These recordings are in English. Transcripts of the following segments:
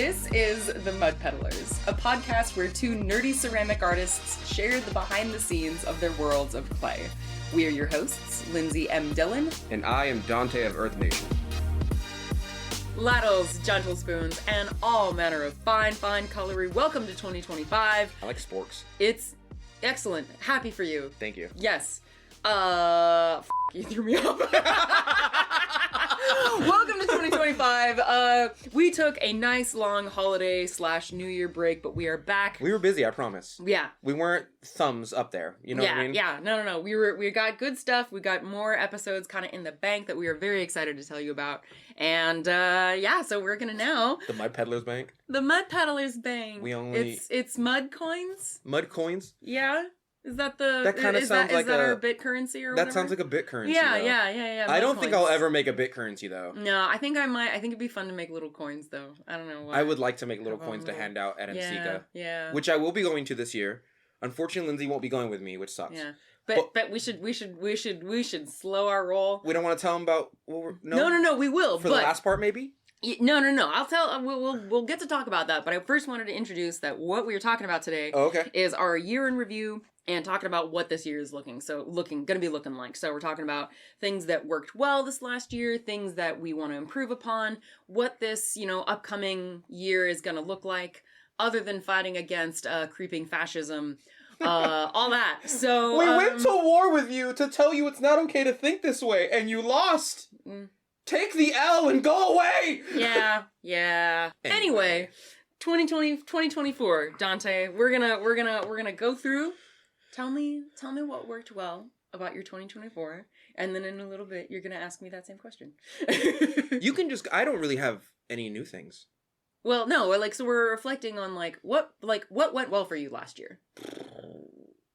This is The Mud Peddlers, a podcast where two nerdy ceramic artists share the behind the scenes of their worlds of clay. We are your hosts, Lindsey M Dillon. And I am Donte of Earth Nation. Ladles, gentle spoons, and all manner of fine colory. Welcome to 2025. I like sporks. It's excellent. Happy for you. Thank you. Yes. You threw me off. Welcome to 2025. We took a nice long holiday / New Year break, but we are back. We were busy, I promise. Yeah. We weren't thumbs up there. You know what I mean? Yeah. No. We got good stuff. We got more episodes kind of in the bank that we are very excited to tell you about. And so we're gonna now The Mud Peddlers Bank. The Mud Peddlers Bank. We only it's mud coins. Mud coins? Yeah. Is that the that kind of sounds like our bit currency or whatever? That sounds like a bit currency. Yeah. I don't think I'll ever make a bit currency though. No, I think I might. I think it'd be fun to make little coins though. I don't know why. I would like to make little coins to hand out at NCECA. Yeah. Which I will be going to this year. Unfortunately, Lindsey won't be going with me, which sucks. Yeah. But we should slow our roll. We don't want to tell them about No, we will. For the last part maybe? No. I'll tell. We'll get to talk about that. But I first wanted to introduce that what we are talking about today is our year in review and talking about what this year is gonna be looking like. So we're talking about things that worked well this last year, things that we want to improve upon, what this upcoming year is gonna look like, other than fighting against creeping fascism. All that. So we went to war with you to tell you it's not okay to think this way, and you lost. Take the L and go away. Yeah. Anyway, 2024, Donte. We're gonna go through. Tell me what worked well about your 2024, and then in a little bit you're gonna ask me that same question. You can just. I don't really have any new things. Well, no, so we're reflecting on what went well for you last year.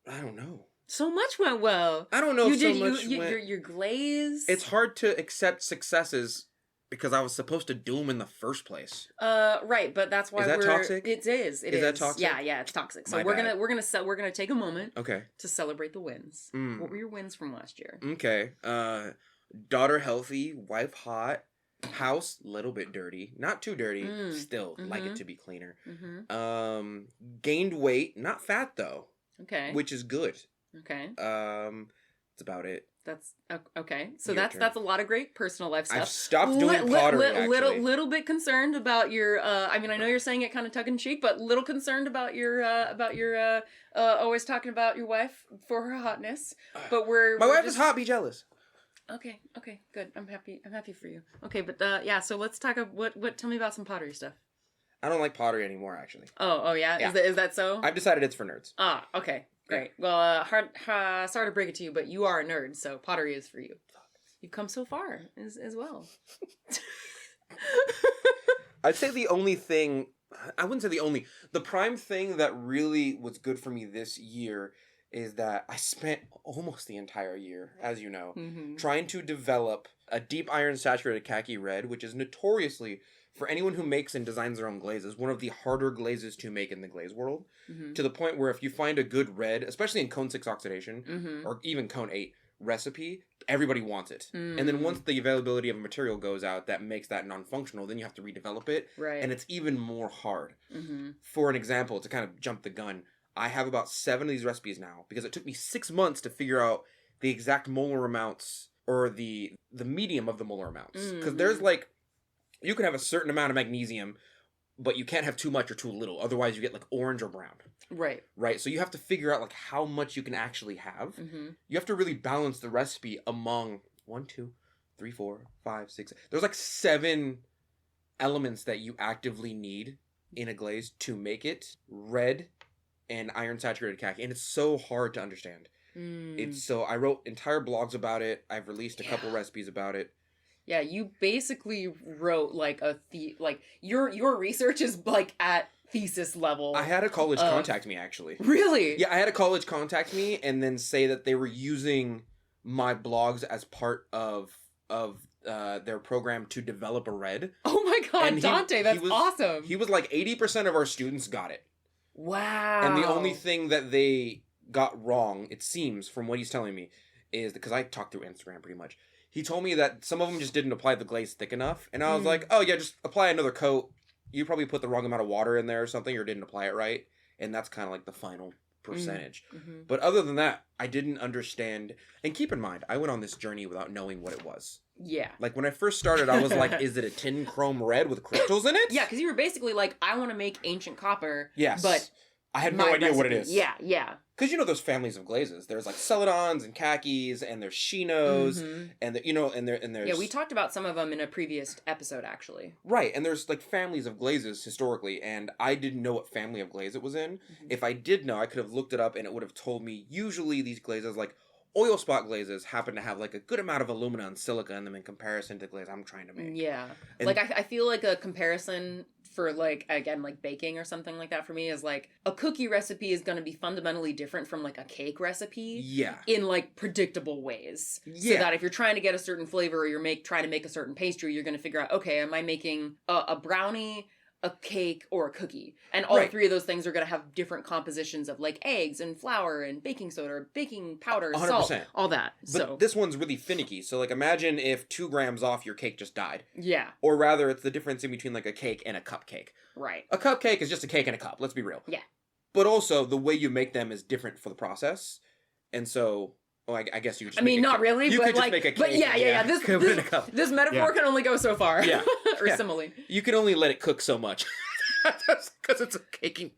I don't know. So much went well. I don't know if so much went... Your glaze. It's hard to accept successes because I was supposed to do them in the first place. Right, but that's why we're... Is that toxic? It is. Is that toxic? Yeah, it's toxic. So we're gonna take a moment. Okay. To celebrate the wins. What were your wins from last year? Okay. Daughter healthy, wife hot, house little bit dirty, not too dirty. Still like it to be cleaner. Gained weight, not fat though. Okay. Which is good. Okay. That's about it. That's okay. So Your that's turn. a lot of great personal life stuff. I've stopped doing pottery. Actually, little bit concerned about your. I mean, I know you're saying it kind of tongue in cheek, but little concerned about your always talking about your wife for her hotness. But my wife is hot. Be jealous. Okay, good. I'm happy for you. Okay, but so let's talk about what. Tell me about some pottery stuff. I don't like pottery anymore. Actually. Oh yeah. Is that so? I've decided it's for nerds. Ah, okay. Great. Well, sorry to break it to you, but you are a nerd, so pottery is for you. You've come so far as well. I'd say the only thing, I wouldn't say the only, the prime thing that really was good for me this year is that I spent almost the entire year, as you know, trying to develop a deep iron saturated khaki red, which is notoriously, for anyone who makes and designs their own glazes, one of the harder glazes to make in the glaze world. To the point where if you find a good red, especially in cone 6 oxidation, or even cone 8 recipe, everybody wants it. And then once the availability of a material goes out that makes that non-functional, then you have to redevelop it. Right. And it's even more hard. For an example, to kind of jump the gun, I have about 7 of these recipes now, because it took me 6 months to figure out the exact molar amounts, or the medium of the molar amounts. Because there's you can have a certain amount of magnesium, but you can't have too much or too little. Otherwise, you get orange or brown. Right. So you have to figure out how much you can actually have. You have to really balance the recipe among 1, 2, 3, 4, 5, 6. There's 7 elements that you actively need in a glaze to make it red and iron saturated khaki, and it's so hard to understand. I wrote entire blogs about it. I've released a couple recipes about it. Yeah, you basically wrote your research is at thesis level. I had a college contact me, actually. Really? Yeah, I had a college contact me and then say that they were using my blogs as part of their program to develop a red. Oh my god, Donte, that's awesome. He was 80% of our students got it. Wow. And the only thing that they got wrong, it seems, from what he's telling me, is because I talked through Instagram pretty much. He told me that some of them just didn't apply the glaze thick enough. And I was like, oh yeah, just apply another coat you probably put the wrong amount of water in there or something, or didn't apply it right, and that's kind of like the final percentage. Mm-hmm. But other than that, I didn't understand. And keep in mind, I went on this journey without knowing what it was. Yeah. Like, when I first started, I was like, is it a tin chrome red with crystals in it? Yeah, because you were basically like, I want to make ancient copper. Yes. But I had no idea what it is. Yeah, yeah. Because you know there's families of glazes. There's like celadons and khakis, and there's chinos, and there's... Yeah, we talked about some of them in a previous episode, actually. Right, and there's like families of glazes historically, and I didn't know what family of glaze it was in. Mm-hmm. If I did know, I could have looked it up, and it would have told me, usually these glazes, like oil spot glazes, happen to have like a good amount of alumina and silica in them in comparison to glaze I'm trying to make. Yeah. And like, I feel like a comparison for like, again, like baking or something like that for me is like a cookie recipe is going to be fundamentally different from like a cake recipe. Yeah. In like predictable ways. Yeah. So that if you're trying to get a certain flavor or you're trying to make a certain pastry, you're going to figure out, okay, am I making a brownie, a cake, or a cookie? And all three of those things are going to have different compositions of like eggs and flour and baking soda or baking powder, 100%. Salt, all that. But this one's really finicky. So like imagine if 2 grams off your cake just died. Yeah. Or rather, it's the difference in between like a cake and a cupcake. Right. A cupcake is just a cake and a cup. Let's be real. Yeah. But also the way you make them is different for the process. And so... Well, I guess you could just not really, you but could like, just make a cake. But yeah. This metaphor can only go so far. Yeah. Or simile. You can only let it cook so much. Because it's a cooking.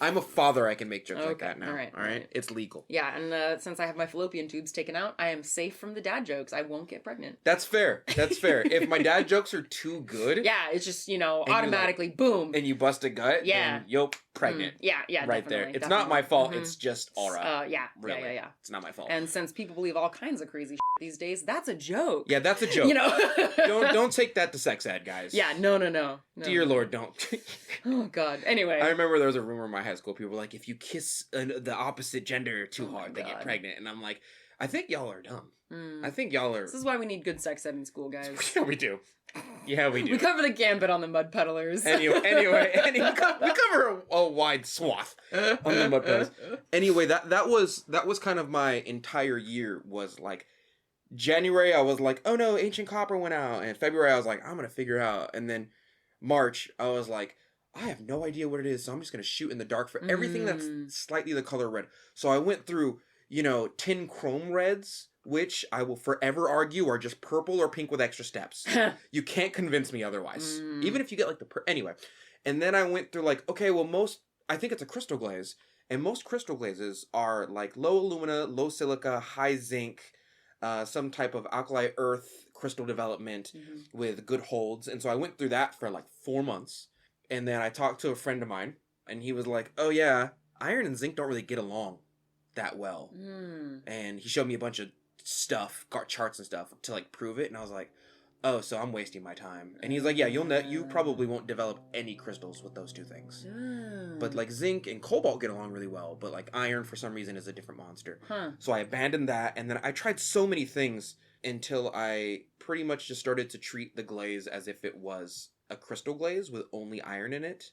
I'm a father. I can make jokes like that now. All right. It's legal. Yeah, and since I have my fallopian tubes taken out, I am safe from the dad jokes. I won't get pregnant. That's fair. If my dad jokes are too good, yeah, it's just automatically boom, and you bust a gut. Yeah, you'll pregnant. Yeah, right there. It's not my fault. It's just aura. Yeah, really. Yeah. It's not my fault. And since people believe all kinds of crazy shit these days, that's a joke. Yeah, that's a joke. Don't take that to sex ed, guys. Yeah, no. Dear Lord, don't. Oh God. Anyway, I remember there was a rumor in my high school. People were like, if you kiss the opposite gender too hard, they get pregnant. And I'm like, I think y'all are dumb. I think y'all are. This is why we need good sex ed in school, guys. Yeah, we do. We cover the gambit on the mud peddlers. Anyway, we cover a wide swath on the mud peddlers. Anyway, that was kind of my entire year. Was like January, I was like, oh no, Ancient Copper went out, and February I was like, I'm gonna figure it out, and then March I was like, I have no idea what it is, so I'm just gonna shoot in the dark for everything that's slightly the color red. So I went through, tin chrome reds, which I will forever argue are just purple or pink with extra steps. You can't convince me otherwise. Even if you get like anyway. And then I went through like, okay, well I think it's a crystal glaze. And most crystal glazes are like low alumina, low silica, high zinc, some type of alkali earth crystal development with good holds. And so I went through that for like 4 months. And then I talked to a friend of mine, and he was like, oh yeah, iron and zinc don't really get along that well. And he showed me a bunch of stuff, charts and stuff to like prove it. And I was like, oh, so I'm wasting my time. And he's like, yeah, you probably won't develop any crystals with those two things. But like zinc and cobalt get along really well, but like iron for some reason is a different monster. So I abandoned that, and then I tried so many things until I pretty much just started to treat the glaze as if it was a crystal glaze with only iron in it.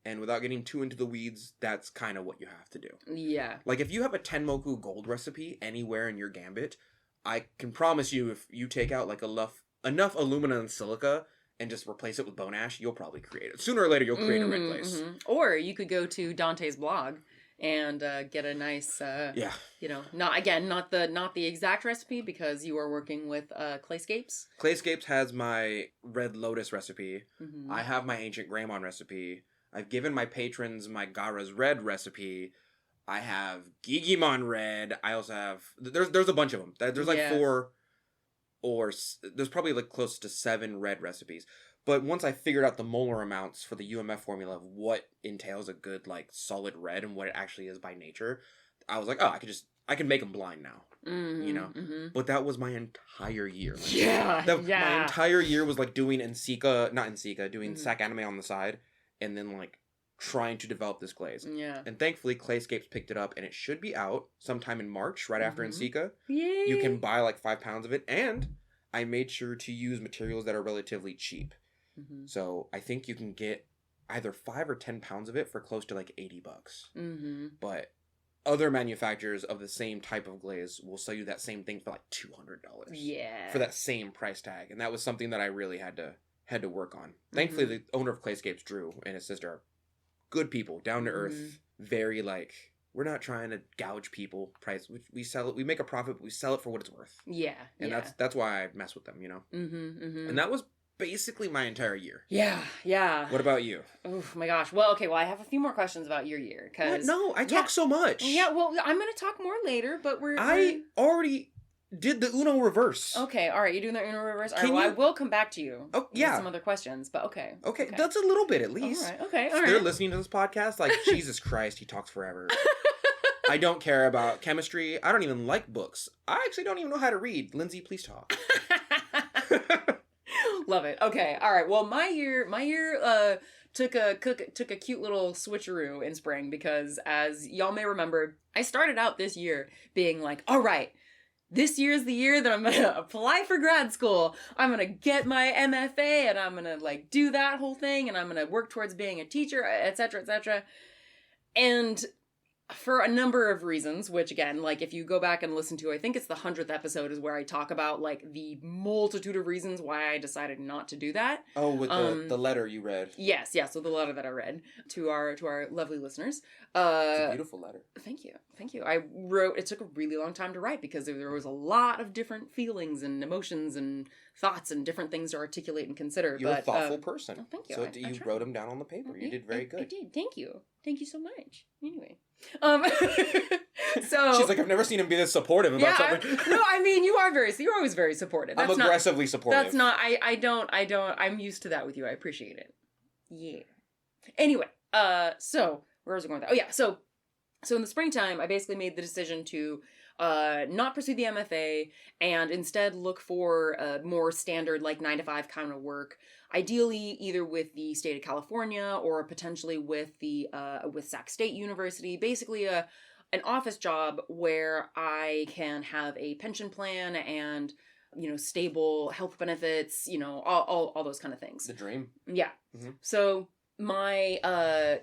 And without getting too into the weeds, that's kind of what you have to do. Yeah. Like if you have a Tenmoku gold recipe anywhere in your gambit, I can promise you if you take out like enough alumina and silica and just replace it with bone ash, you'll probably create it. Sooner or later, you'll create a red glaze. Or you could go to Dante's blog and get a nice, not the exact recipe because you are working with Clayscapes. Clayscapes has my Red Lotus recipe. I have my Ancient Greymon recipe. I've given my patrons my Gara's Red recipe. I have Gigimon Red. I also have... There's a bunch of them. There's like 4... Or there's probably like close to 7 red recipes. But once I figured out the molar amounts for the UMF formula of what entails a good like solid red and what it actually is by nature, I was like, oh, I can make them blind now, But that was my entire year. Like, my entire year was like doing doing SAC anime on the side, and then like trying to develop this glaze. Yeah. And thankfully, Clayscapes picked it up, and it should be out sometime in March, right after NCECA. Yay! You can buy like 5 pounds of it, and I made sure to use materials that are relatively cheap. So I think you can get either 5 or 10 pounds of it for close to like $80. But other manufacturers of the same type of glaze will sell you that same thing for like $200. Yeah. For that same price tag, and that was something that I really had to had to work on. Thankfully, the owner of Clayscapes, Drew, and his sister are good people, down to earth, very like, we're not trying to gouge people. Price, we sell it, we make a profit, but we sell it for what it's worth. Yeah. And that's why I mess with them, you know? And that was basically my entire year. Yeah, yeah. What about you? Oh my gosh. Well, okay, well, I have a few more questions about your year. No, I talk so much. Yeah, well, I'm going to talk more later, but I already did the Uno reverse. Okay, all right, you're doing the Uno reverse? All right, well, I will come back to you with some other questions, but okay. Okay, that's a little bit at least. All right, okay, all right. They're listening to this podcast like, Jesus Christ, he talks forever. I don't care about chemistry. I don't even like books. I actually don't even know how to read. Lindsey, please talk. Love it. Okay. All right. Well, my year took a cute little switcheroo in spring because, as y'all may remember, I started out this year being like, all right, this year is the year that I'm going to apply for grad school. I'm going to get my MFA and I'm going to like do that whole thing and I'm going to work towards being a teacher, etc., etc. And for a number of reasons, which again, like if you go back and listen to, I think it's the 100th episode is where I talk about like the multitude of reasons why I decided not to do that. Oh, with the letter you read. Yes, so the letter that I read to our lovely listeners. It's a beautiful letter. Thank you. It took a really long time to write because there was a lot of different feelings and emotions and thoughts and different things to articulaate and consider. You're a thoughtful person. Oh, thank you. So you wrote them down on the paper. You did very good. I did. Thank you so much. Anyway. So she's like, I've never seen him be this supportive about something. No, I mean, you're always very supportive. I'm aggressively supportive. That's not, I don't, I'm used to that with you. I appreciate it. Yeah. Anyway, so where was I going with that? Oh yeah, so in the springtime, I basically made the decision to not pursue the MFA and instead look for more standard like 9-to-5 kind of work. Ideally, either with the state of California or potentially with with Sac State University. Basically, an office job where I can have a pension plan and stable health benefits. All those kind of things. The dream. Yeah. Mm-hmm. So my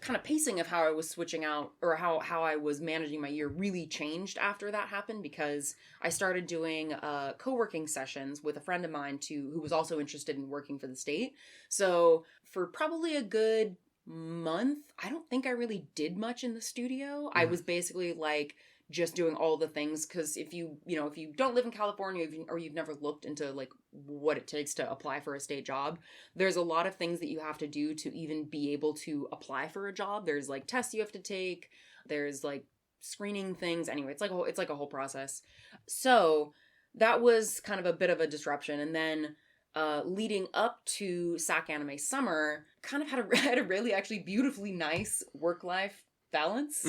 kind of pacing of how I was switching out or how I was managing my year really changed after that happened because I started doing co-working sessions with a friend of mine who was also interested in working for the state. So for probably a good month, I don't think I really did much in the studio. I was basically like just doing all the things because if you don't live in California or you've never looked into like what it takes to apply for a state job, there's a lot of things that you have to do to even be able to apply for a job. There's like tests you have to take. There's like screening things. Anyway, it's like a whole process. So that was kind of a bit of a disruption. And then leading up to SAC Anime Summer, kind of had a really actually beautifully nice work-life balance.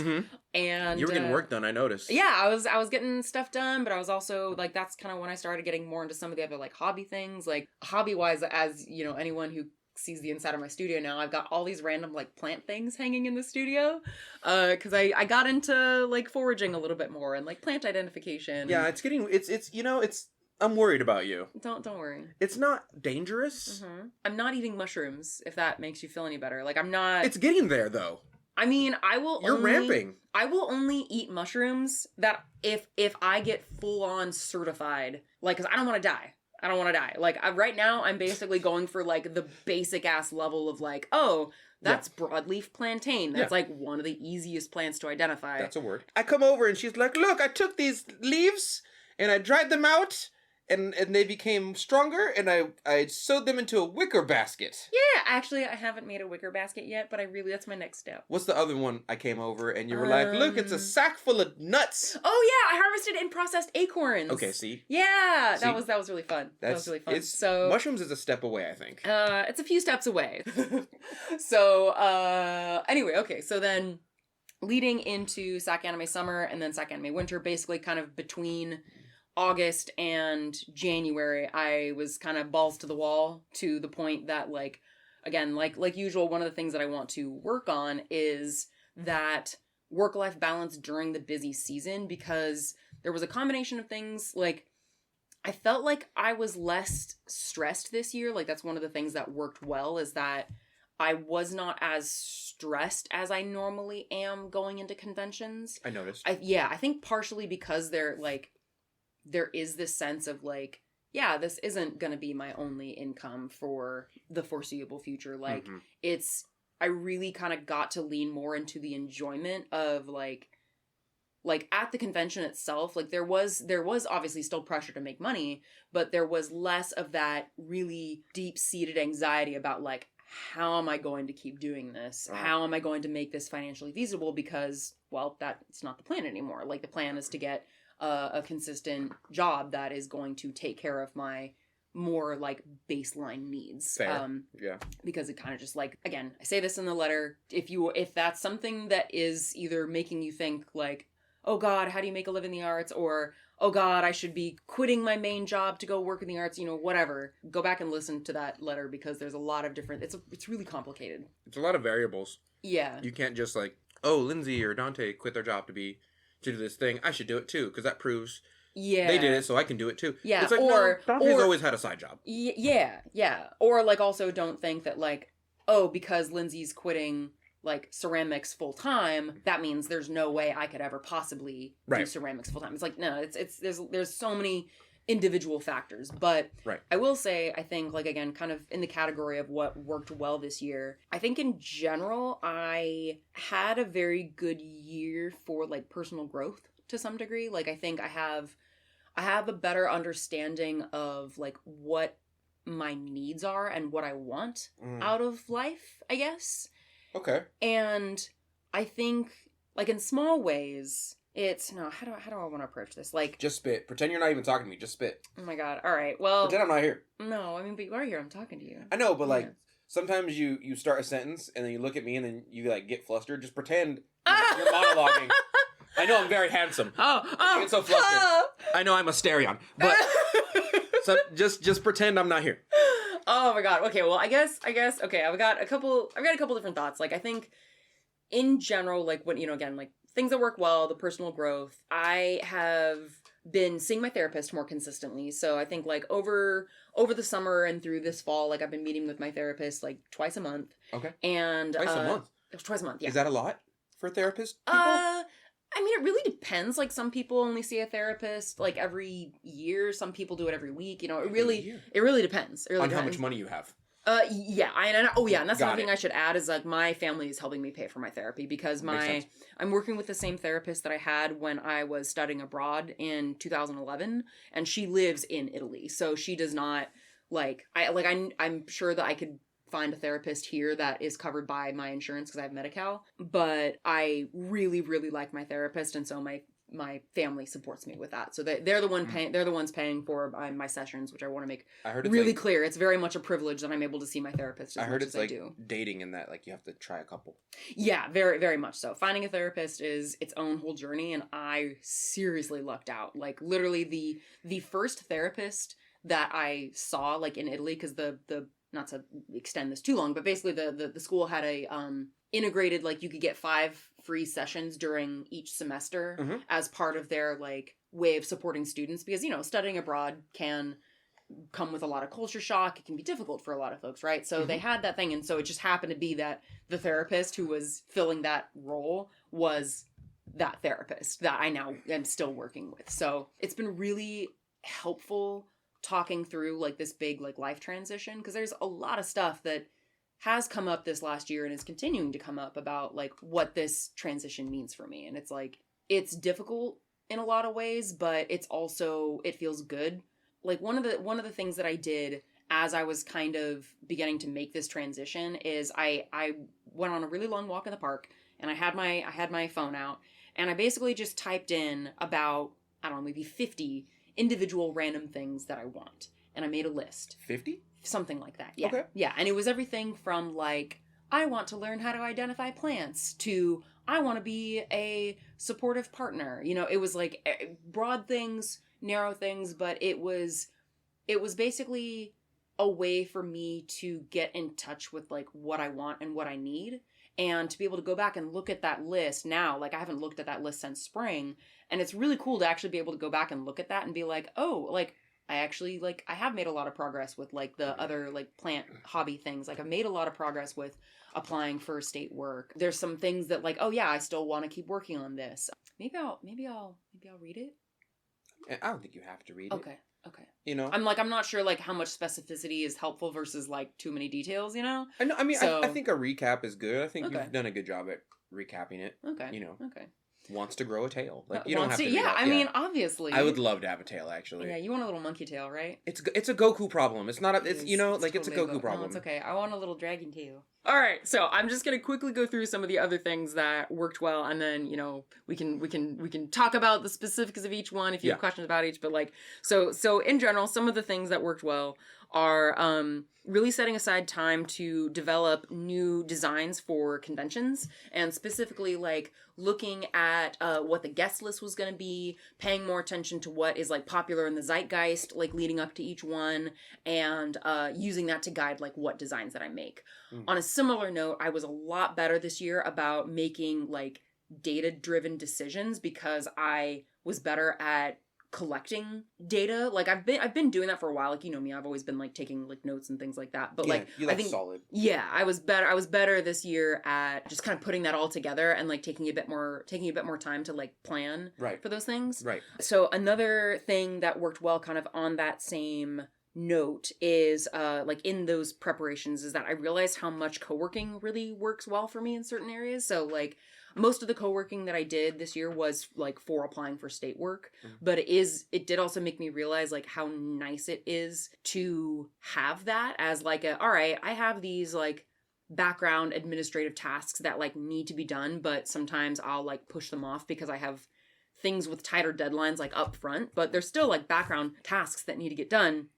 And you were getting work done, I noticed. Yeah, I was getting stuff done, but I was also like, that's kind of when I started getting more into some of the other like hobby things. Like hobby wise, as anyone who sees the inside of my studio now, I've got all these random like plant things hanging in the studio because I got into like foraging a little bit more and like plant identification. Yeah, it's I'm worried about you. Don't worry. It's not dangerous. I'm not eating mushrooms, if that makes you feel any better. Like I'm not. It's getting there though. I mean, You're ramping. I will only eat mushrooms that if I get full on certified, like, because I don't want to die. Like, right now, I'm basically going for, like, the basic ass level of, like, oh, that's broadleaf plantain. That's, like, one of the easiest plants to identify. That's a word. I come over and she's like, look, I took these leaves and I dried them out. And they became stronger, and I sewed them into a wicker basket. Yeah, actually, I haven't made a wicker basket yet, but that's my next step. What's the other one I came over, and you were like, look, it's a sack full of nuts. Oh, yeah, I harvested and processed acorns. Okay, see? Yeah, that was really fun. That was really fun. So mushrooms is a step away, I think. It's a few steps away. So, anyway, okay, so then leading into SAC Anime Summer and then SAC Anime Winter, basically kind of between August and January, I was kind of balls to the wall to the point that, like, again, like usual, one of the things that I want to work on is that work-life balance during the busy season, because there was a combination of things. Like, I felt like I was less stressed this year. Like, that's one of the things that worked well, is that I was not as stressed as I normally am going into conventions. I noticed. I think partially because there is this sense of, like, yeah, this isn't going to be my only income for the foreseeable future. Like, I really kind of got to lean more into the enjoyment of like at the convention itself, like there was obviously still pressure to make money, but there was less of that really deep-seated anxiety about like, how am I going to keep doing this? How am I going to make this financially feasible? Because, well, that's not the plan anymore. Like, the plan is to get a consistent job that is going to take care of my more like baseline needs. Fair. Yeah. Because it kind of just like, again, I say this in the letter, if that's something that is either making you think like, oh God, how do you make a living in the arts? Or, oh God, I should be quitting my main job to go work in the arts, whatever. Go back and listen to that letter because there's a lot of different, it's really complicated. It's a lot of variables. Yeah. You can't just like, oh, Lindsey or Donte quit their job to do this thing. I should do it too, because that proves they did it, so I can do it too. Yeah. It's like, no, Dante's always had a side job. Yeah. Or like also don't think that like, oh, because Lindsey's quitting like ceramics full time, that means there's no way I could ever possibly do ceramics full time. It's like, no, there's so many individual factors. But I will say, I think like, again, kind of in the category of what worked well this year, I think in general, I had a very good year for like personal growth to some degree. Like, I think I have a better understanding of like what my needs are and what I want out of life, I guess. Okay. And I think, like, in small ways, how do I want to approach this? Like, just spit. Pretend you're not even talking to me. Just spit. Oh my God. All right. Well, pretend I'm not here. No, I mean, but you are here. I'm talking to you. I know, but like, sometimes you start a sentence and then you look at me and then you like get flustered. Just pretend you're monologuing. I know I'm very handsome. You get so flustered. I know I'm a stereon, but so just pretend I'm not here. Oh my God. Okay. Well, I guess. Okay. I've got a couple different thoughts. Like, I think in general, like when, again, like things that work well, the personal growth, I have been seeing my therapist more consistently. So I think like over the summer and through this fall, like I've been meeting with my therapist like twice a month. Okay. And twice a month. Twice a month. Yeah. Is that a lot for a therapist? People? I mean, it really depends. Like, some people only see a therapist like every year. Some people do it every week. It really depends. It really depends. How much money you have. Yeah. And that's another thing I should add is like my family is helping me pay for my therapy because I'm working with the same therapist that I had when I was studying abroad in 2011, and she lives in Italy, so she does not I'm sure that I could find a therapist here that is covered by my insurance because I have Medi-Cal, but I really, really like my therapist, and so my family supports me with that. So they're the ones paying for my sessions, which I want to make really clear. It's very much a privilege that I'm able to see my therapist as much as I do. I heard it's like dating in that like you have to try a couple. Yeah, very, very much so. Finding a therapist is its own whole journey, and I seriously lucked out. Like, literally the first therapist that I saw like in Italy, because the not to extend this too long, but basically the school had a integrated, like, you could get 5 free sessions during each semester as part of their like way of supporting students, because studying abroad can come with a lot of culture shock. It can be difficult for a lot of folks, right? So they had that thing, and so it just happened to be that the therapist who was filling that role was that therapist that I now am still working with. So it's been really helpful talking through like this big like life transition, because there's a lot of stuff that has come up this last year and is continuing to come up about like what this transition means for me. And it's like, it's difficult in a lot of ways, but it feels good. Like one of the things that I did as I was kind of beginning to make this transition is I went on a really long walk in the park, and I had my phone out, and I basically just typed in about, I don't know, maybe 50 individual random things that I want. And I made a list. 50? Something like that. Yeah. Okay. Yeah. And it was everything from like, I want to learn how to identify plants, to I want to be a supportive partner. It was like broad things, narrow things, but it was basically a way for me to get in touch with like what I want and what I need, and to be able to go back and look at that list now. Like, I haven't looked at that list since spring, and it's really cool to actually be able to go back and look at that and be like, oh, like, I actually, like, I have made a lot of progress with like the other like plant hobby things. Like, I've made a lot of progress with applying for state work. There's some things that like, oh yeah, I still want to keep working on this. Maybe I'll read it. I don't think you have to read it. Okay. Okay. You know? I'm not sure, like, how much specificity is helpful versus, like, too many details, you know? I know. I mean, I think a recap is good. I think Okay. you've done a good job at recapping it. Okay. You know? Okay. Wants to grow a tail. Like, you don't have to. Yeah, I mean, obviously. I would love to have a tail, actually. Yeah, you want a little monkey tail, right? It's a Goku problem. It's not a. It's you know, like, totally it's a Goku problem. No, it's okay. I want a little dragon tail. All right, so I'm just gonna quickly go through some of the other things that worked well, and then we can talk about the specifics of each one if you have questions about each. But like, so in general, some of the things that worked well are really setting aside time to develop new designs for conventions, and specifically like looking at what the guest list was going to be, paying more attention to what is like popular in the zeitgeist, like leading up to each one, and using that to guide like what designs that I make. On a similar note, I was a lot better this year about making like data-driven decisions because I was better at collecting data. Like I've been doing that for a while. Like, you know me, I've always been like taking like notes and things like that. But like I think solid. Yeah, I was better this year at just kind of putting that all together and like taking a bit more time to like plan for those things. Right. So another thing that worked well kind of on that same note is like in those preparations is that I realized how much co-working really works well for me in certain areas. So like most of the co-working that I did this year was like for applying for state work, but it did also make me realize like how nice it is to have that as like all right, I have these like background administrative tasks that like need to be done, but sometimes I'll like push them off because I have things with tighter deadlines like up front, but there's still like background tasks that need to get done.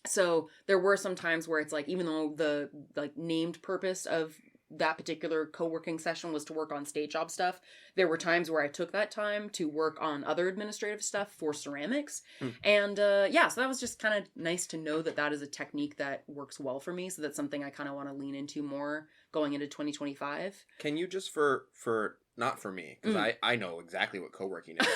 So there were some times where it's like, even though the like named purpose of that particular co-working session was to work on state job stuff, there were times where I took that time to work on other administrative stuff for ceramics. And so that was just kind of nice to know that that is a technique that works well for me. So that's something I kind of want to lean into more going into 2025. Can you just for not for me, because I know exactly what co-working is.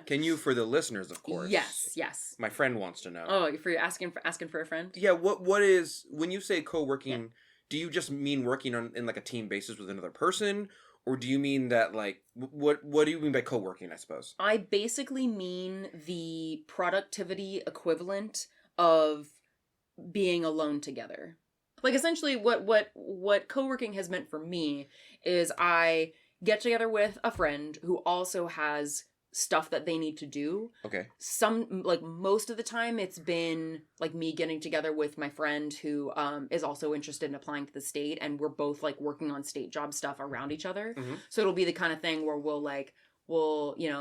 Can you, for the listeners, of course? Yes. My friend wants to know. Oh, for asking for a friend? Yeah, what is, when you say co-working, do you just mean working in like a team basis with another person? Or do you mean that like, what do you mean by co-working, I suppose? I basically mean the productivity equivalent of being alone together. Like essentially what co-working has meant for me is I get together with a friend who also has stuff that they need to do. Okay. Most of the time it's been like me getting together with my friend who is also interested in applying to the state, and we're both like working on state job stuff around each other. So it'll be the kind of thing where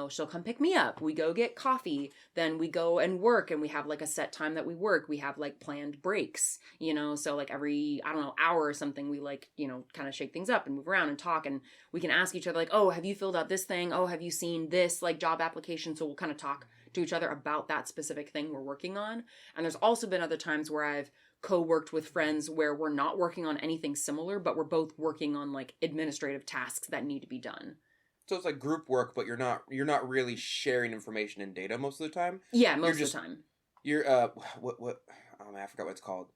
she'll come pick me up. We go get coffee. Then we go and work, and we have like a set time that we work. We have like planned breaks, so like every, hour or something, we like, kind of shake things up and move around and talk. And we can ask each other like, oh, have you filled out this thing? Oh, have you seen this like job application? So we'll kind of talk to each other about that specific thing we're working on. And there's also been other times where I've co-worked with friends where we're not working on anything similar, but we're both working on like administrative tasks that need to be done. So it's like group work, but you're not really sharing information and data most of the time. Yeah, most of the time. You're what I forgot what it's called.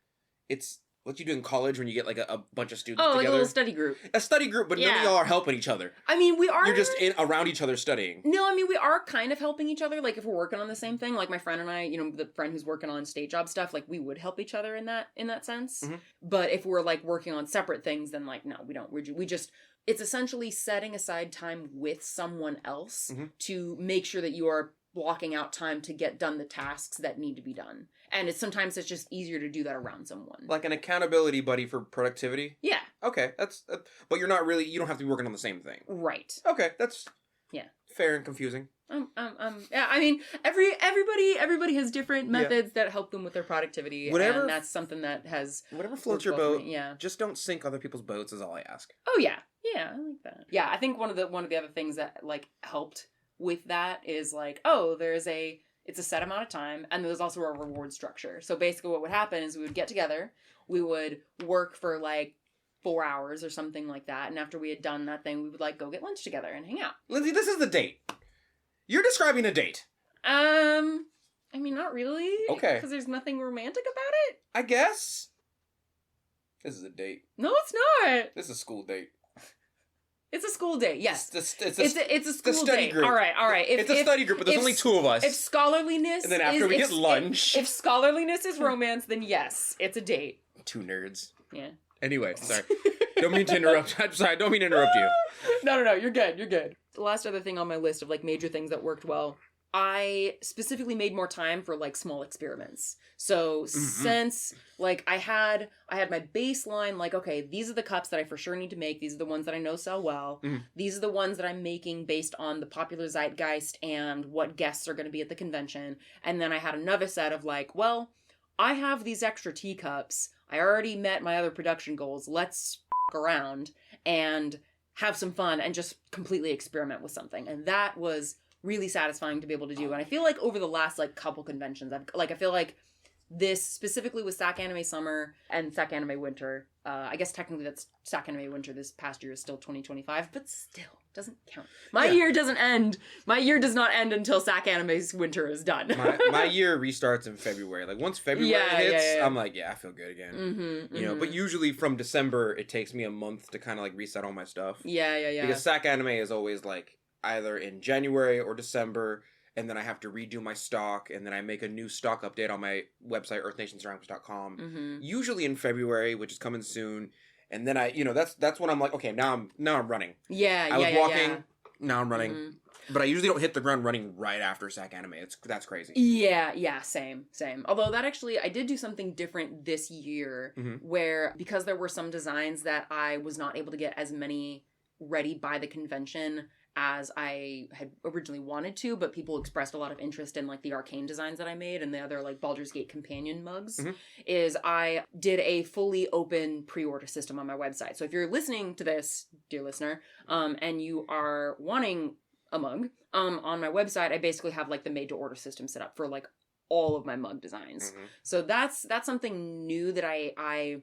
It's what you do in college when you get like a bunch of students together. Like a little study group. A study group, but none of y'all are helping each other. I mean, we are. You're just around each other studying. No, I mean, we are kind of helping each other. Like if we're working on the same thing, like my friend and I, the friend who's working on state job stuff, like we would help each other in that sense. But if we're like working on separate things, then like no, we don't. We just. It's essentially setting aside time with someone else to make sure that you are blocking out time to get done the tasks that need to be done. And sometimes it's just easier to do that around someone. Like an accountability buddy for productivity? Yeah. Okay, that's but you don't have to be working on the same thing. Right. Okay, that's fair and confusing. Yeah, I mean, everybody has different methods that help them with their productivity, and that's something that has whatever floats your boat. Yeah, just don't sink other people's boats is all I ask. Oh yeah, I like that. Yeah, I think one of the other things that like helped with that is like, it's a set amount of time, and there's also a reward structure. So basically, what would happen is we would get together, we would work for like 4 hours or something like that, and after we had done that thing, we would like go get lunch together and hang out. Lindsey, this is the date. You're describing a date. I mean, not really. Okay. Because there's nothing romantic about it. I guess. This is a date. No, it's not. This is a school date. It's a school day. Yes, it's a school day. Group. All right. It's a study group, but there's only 2 of us. If scholarliness, and then after we get lunch, if scholarliness is romance, then yes, it's a date. 2 nerds. Yeah. Anyway, sorry. Don't mean to interrupt. I'm sorry. I don't mean to interrupt you. No. You're good. The last other thing on my list of like major things that worked well, I specifically made more time for like small experiments. So since like I had my baseline, like, okay, these are the cups that I for sure need to make. These are the ones that I know sell well. These are the ones that I'm making based on the popular zeitgeist and what guests are going to be at the convention. And then I had another set of like, well, I have these extra teacups. I already met my other production goals. Let's around and have some fun and just completely experiment with something. And that was really satisfying to be able to do. And I feel like over the last like couple conventions, I feel like this specifically with SAC Anime Summer and SAC Anime Winter. I guess technically that's SAC Anime Winter. This past year is still 2025, but still doesn't count. My year doesn't end. My year does not end until SAC Anime's Winter is done. my year restarts in February. Like once February hits, I'm like, I feel good again. You know, but usually from December, it takes me a month to kind of like reset all my stuff. Yeah. Because SAC Anime is always like either in January or December, and then I have to redo my stock, and then I make a new stock update on my website, earthnationsceramics.com, usually in February, which is coming soon. And then that's when I'm like, okay, now I'm running. I was walking, now I'm running. But I usually don't hit the ground running right after SAC Anime. That's crazy. Yeah, same. Although that actually, I did do something different this year, where because there were some designs that I was not able to get as many ready by the convention as I had originally wanted to, but people expressed a lot of interest in like the arcane designs that I made and the other like Baldur's Gate companion mugs, is I did a fully open pre-order system on my website. So if you're listening to this, dear listener, and you are wanting a mug, on my website, I basically have like the made to order system set up for like all of my mug designs. So that's something new that I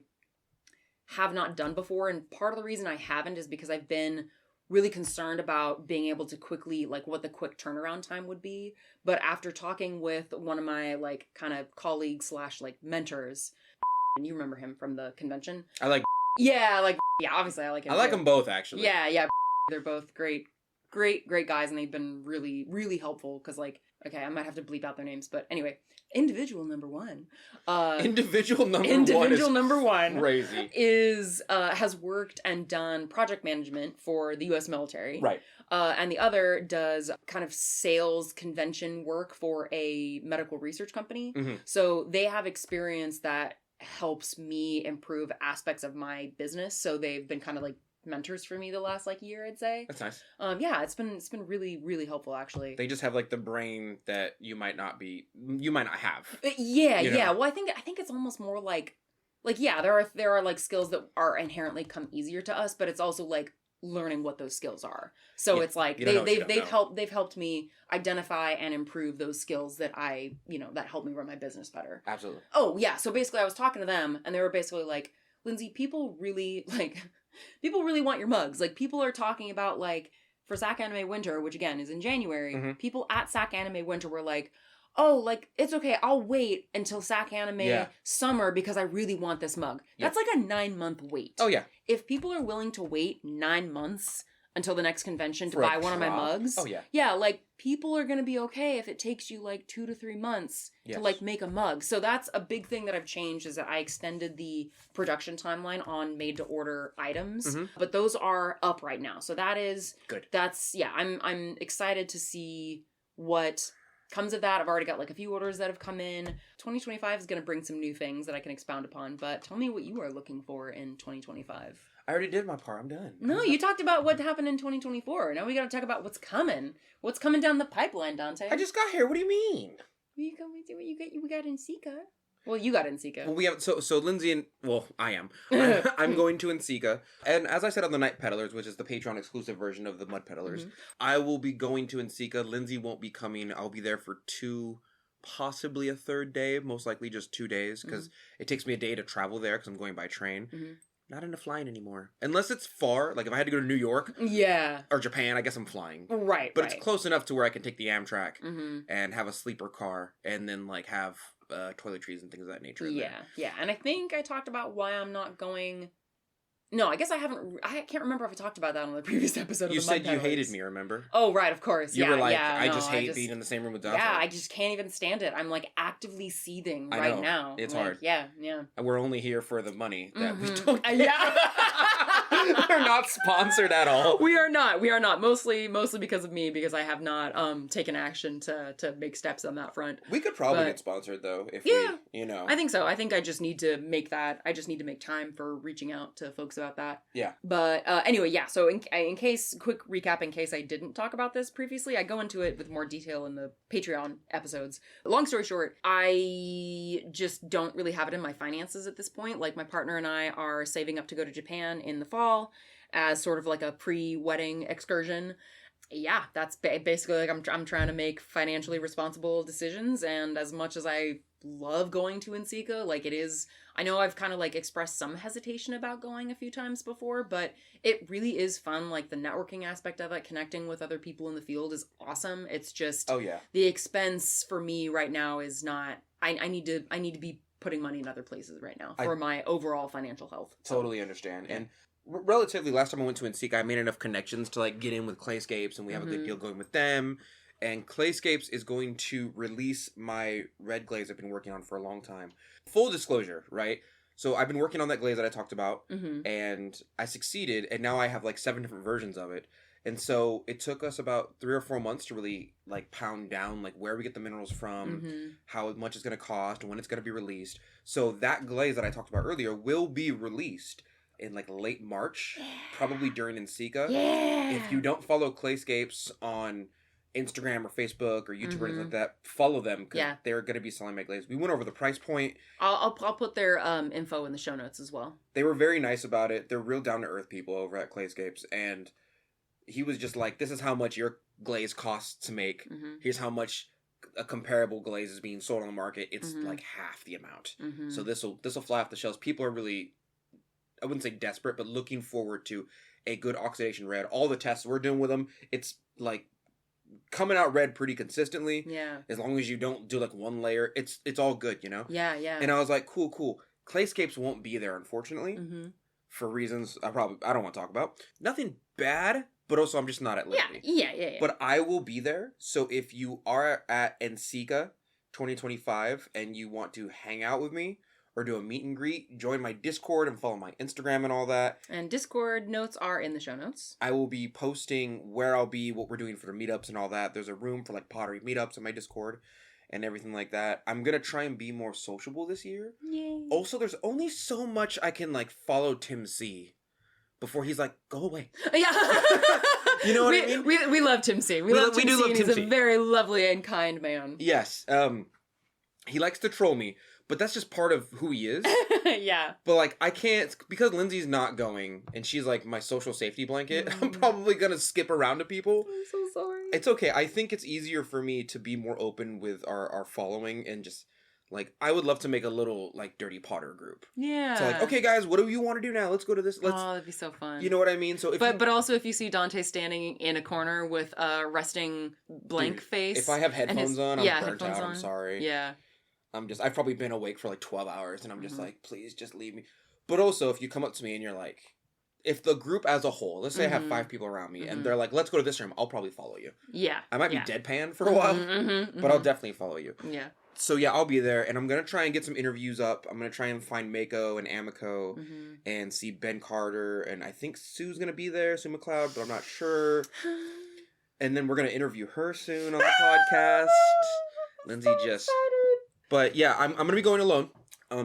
have not done before. And part of the reason I haven't is because I've been really concerned about being able to quickly, like what the quick turnaround time would be. But after talking with one of my like kind of colleagues / like mentors, and you remember him from the convention. Yeah, obviously I like him. I like them both actually. Yeah. They're both great guys, and they've been really, really helpful because like, okay, I might have to bleep out their names, but anyway, individual number one crazy. Has worked and done project management for the U.S. military. Right. And the other does kind of sales convention work for a medical research company. So they have experience that helps me improve aspects of my business. So they've been kind of like mentors for me the last like year, I'd say. That's nice. Yeah, it's been really, really helpful actually. They just have like the brain that you might not have. Yeah. Well, I think it's almost more like yeah, there are like skills that are inherently come easier to us, but it's also like learning what those skills are. So it's like they've helped me identify and improve those skills that that help me run my business better. Absolutely. Oh yeah. So basically I was talking to them and they were basically like, Lindsey, people really want your mugs. Like, people are talking about, like, for SAC Anime Winter, which, again, is in January, people at SAC Anime Winter were like, oh, like, it's okay, I'll wait until SAC Anime Summer because I really want this mug. That's like a 9-month wait. Oh, yeah. If people are willing to wait 9 months until the next convention to buy one of my mugs. Oh, yeah. Yeah, like, people are going to be okay if it takes you, like, 2 to 3 months to, like, make a mug. So that's a big thing that I've changed, is that I extended the production timeline on made-to-order items. But those are up right now. So that is... Good. I'm excited to see what comes of that. I've already got, like, a few orders that have come in. 2025 is going to bring some new things that I can expound upon. But tell me what you are looking for in 2025. I already did my part. I'm done. No, you talked about what happened in 2024. Now we got to talk about what's coming. What's coming down the pipeline, Donte? I just got here. What do you mean? We got NCECA. Well, you got NCECA. Well, we have so Lindsey and I am. I'm going to NCECA, and as I said on the Night Peddlers, which is the Patreon exclusive version of the Mud Peddlers, I will be going to NCECA. Lindsey won't be coming. I'll be there for 2, possibly a 3rd day, most likely just 2 days, because it takes me a day to travel there because I'm going by train. Not into flying anymore. Unless it's far. Like, if I had to go to New York. Yeah. Or Japan, I guess I'm flying. Right, But it's close enough to where I can take the Amtrak and have a sleeper car and then, like, have toiletries and things of that nature. Yeah. And I think I talked about why I'm not going No, I guess I can't remember if I talked about that on the previous episode. You of the said you hated me, remember? Oh, right, of course. You were like, I just hate being in the same room with Donte. Yeah, I just can't even stand it. I'm like actively seething right now. It's like, hard. Yeah. And we're only here for the money that we don't get. Yeah. We're not sponsored at all. We are not. Mostly because of me, because I have not taken action to make steps on that front. We could probably get sponsored though if we, I think so. I think I just need to make make time for reaching out to folks about that. Yeah. But anyway, yeah. So in case, quick recap, in case I didn't talk about this previously, I go into it with more detail in the Patreon episodes. Long story short, I just don't really have it in my finances at this point. Like, my partner and I are saving up to go to Japan in the fall as sort of like a pre-wedding excursion. Yeah, that's basically like I'm trying to make financially responsible decisions, and as much as I love going to NCECA, like, it is, I know I've kind of like expressed some hesitation about going a few times before, but it really is fun. Like, the networking aspect of it, connecting with other people in the field is awesome. It's just, the expense for me right now is not, I need to be putting money in other places right now for my overall financial health. Totally understand. Yeah. And relatively, last time I went to NCECA, I made enough connections to like get in with Clayscapes, and we have a good deal going with them. And Clayscapes is going to release my red glaze I've been working on for a long time. Full disclosure, right? So I've been working on that glaze that I talked about, and I succeeded, and now I have like 7 different versions of it. And so it took us about 3 or 4 months to really like pound down like where we get the minerals from, how much it's going to cost, and when it's going to be released. So that glaze that I talked about earlier will be released in like late March, probably during NCECA. If you don't follow Clayscapes on Instagram or Facebook or YouTube or anything like that, follow them, because they're going to be selling my glaze. We went over the price point. I'll put their info in the show notes as well. They were very nice about it. They're real down to earth people over at Clayscapes, and he was just like, this is how much your glaze costs to make. Here's how much a comparable glaze is being sold on the market. It's like half the amount. So this will fly off the shelves. People are really, I wouldn't say desperate, but looking forward to a good oxidation red. All the tests we're doing with them, it's like coming out red pretty consistently. Yeah. As long as you don't do like one layer, it's all good, you know? Yeah. And I was like, cool. Clayscapes won't be there, unfortunately, for reasons I don't want to talk about. Nothing bad, but also I'm just not at liberty. Yeah. But I will be there. So if you are at NCECA 2025 and you want to hang out with me or do a meet and greet, join my Discord and follow my Instagram and all that. And Discord notes are in the show notes. I will be posting where I'll be, what we're doing for the meetups and all that. There's a room for like pottery meetups on my Discord and everything like that. I'm going to try and be more sociable this year. Yay. Also, there's only so much I can like follow Tim C before he's like, go away. Yeah. You know what I mean? We love Tim C. We love Tim C. He's a very lovely and kind man. Yes. He likes to troll me, but that's just part of who he is. Yeah. But like, I can't, because Lindsay's not going and she's like my social safety blanket, I'm probably going to skip around to people. I'm so sorry. It's okay. I think it's easier for me to be more open with our following, and just like, I would love to make a little like Dirty Potter group. Yeah. So like, okay guys, what do you want to do now? Let's go to this. That'd be so fun. You know what I mean? So but also if you see Donte standing in a corner with a resting blank face. If I have headphones on, I'm burnt out. I'm sorry. Yeah. I've probably been awake for like 12 hours and I'm just like, please just leave me. But also, if you come up to me and you're like, if the group as a whole, let's say I have 5 people around me and they're like, let's go to this room, I'll probably follow you. Yeah. I might be deadpan for a while, but I'll definitely follow you. Yeah. So yeah, I'll be there, and I'm going to try and get some interviews up. I'm going to try and find Mako and Amico and see Ben Carter, and I think Sue's going to be there, Sue McLeod, but I'm not sure. And then we're going to interview her soon on the podcast. Lindsay just... But yeah, I'm going to be going alone.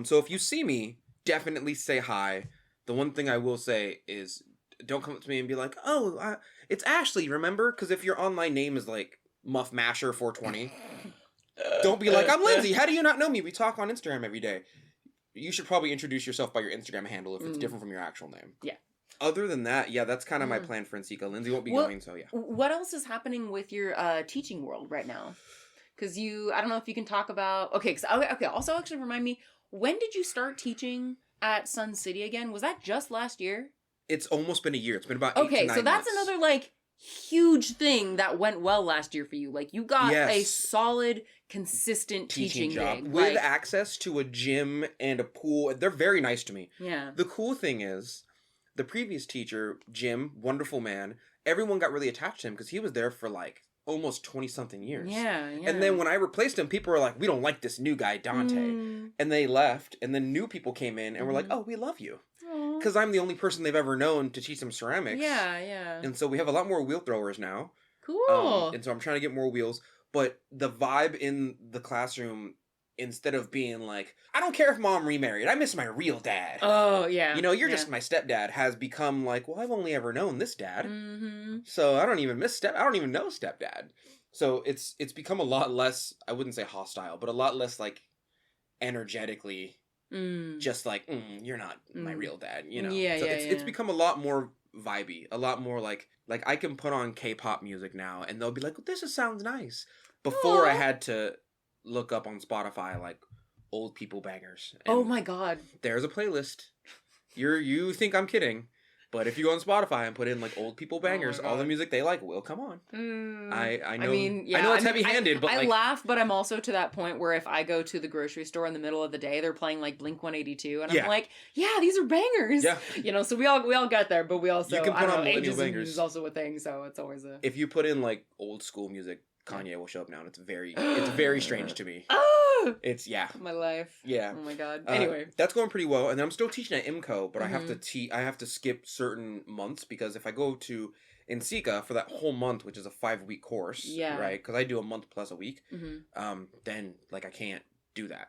So if you see me, definitely say hi. The one thing I will say is, don't come up to me and be like, oh, it's Ashley, remember? Because if your online name is like Muff Masher 420, don't be like, I'm Lindsay. How do you not know me? We talk on Instagram every day. You should probably introduce yourself by your Instagram handle if it's different from your actual name. Yeah. Other than that, yeah, that's kind of my plan for NCECA. Lindsay won't be going, so yeah. What else is happening with your teaching world right now? Because I don't know if you can talk about... Okay, also actually remind me, when did you start teaching at Sun City again? Was that just last year? It's almost been a year. It's been about 8 to 9 months. Okay, so that's another, like, huge thing that went well last year for you. Like, you got a solid, consistent teaching job. Gig. With access to a gym and a pool. They're very nice to me. Yeah. The cool thing is, the previous teacher, Jim, wonderful man, everyone got really attached to him because he was there for like almost 20-something years. Yeah. And then when I replaced him, people were like, we don't like this new guy, Donte. And they left, and then new people came in and were like, oh, we love you. Because I'm the only person they've ever known to teach them ceramics. Yeah. And so we have a lot more wheel throwers now. Cool. And so I'm trying to get more wheels. But the vibe in the classroom, instead of being like, I don't care if mom remarried, I miss my real dad. Oh, yeah. You're just my stepdad, has become like, well, I've only ever known this dad. So I don't even know stepdad. So it's become a lot less, I wouldn't say hostile, but a lot less like energetically just like, you're not my real dad, you know? Yeah, so yeah, it's become a lot more vibey, a lot more like I can put on K-pop music now and they'll be like, well, sounds nice. Before I had to look up on Spotify like old people bangers. And oh my god. there's a playlist. You think I'm kidding, but if you go on Spotify and put in like old people bangers, all the music they like will come on. I know. I know it's heavy-handed, but I laugh, but I'm also to that point where if I go to the grocery store in the middle of the day, they're playing like Blink 182, and I'm like, yeah, these are bangers. Yeah. So we all get there, but we also you can put on millennial ageism bangers. is also a thing, so it's always a. If you put in like old school music, Kanye will show up now, and it's very strange to me. It's my life. Yeah. Oh my god. Anyway, that's going pretty well, and then I'm still teaching at IMCO, but I have to skip certain months because if I go to NCECA for that whole month, which is a 5-week course, right? Because I do a month plus a week, then like I can't do that.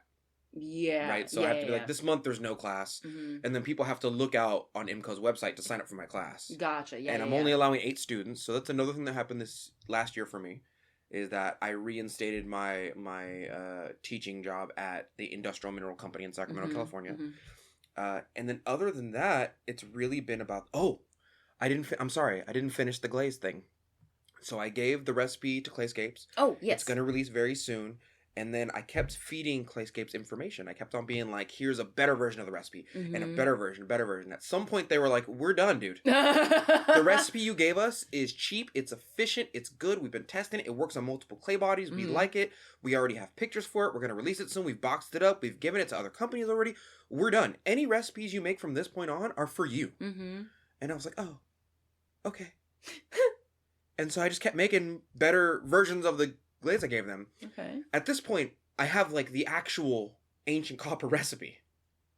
Yeah. Right. So I have to be like, this month there's no class, and then people have to look out on IMCO's website to sign up for my class. Gotcha. Yeah. And I'm only allowing 8 students, so that's another thing that happened this last year for me. Is that I reinstated my teaching job at the Industrial Mineral Company in Sacramento, California. And then other than that, it's really been about, I didn't finish the glaze thing. So I gave the recipe to Clayscapes. Oh, yes. It's going to release very soon. And then I kept feeding Clayscapes information. I kept on being like, here's a better version of the recipe. And a better version. At some point, they were like, we're done, dude. The recipe you gave us is cheap. It's efficient. It's good. We've been testing it. It works on multiple clay bodies. We like it. We already have pictures for it. We're going to release it soon. We've boxed it up. We've given it to other companies already. We're done. Any recipes you make from this point on are for you. And I was like, oh, okay. And so I just kept making better versions of the glaze I gave them. Okay. At this point, I have like the actual ancient copper recipe.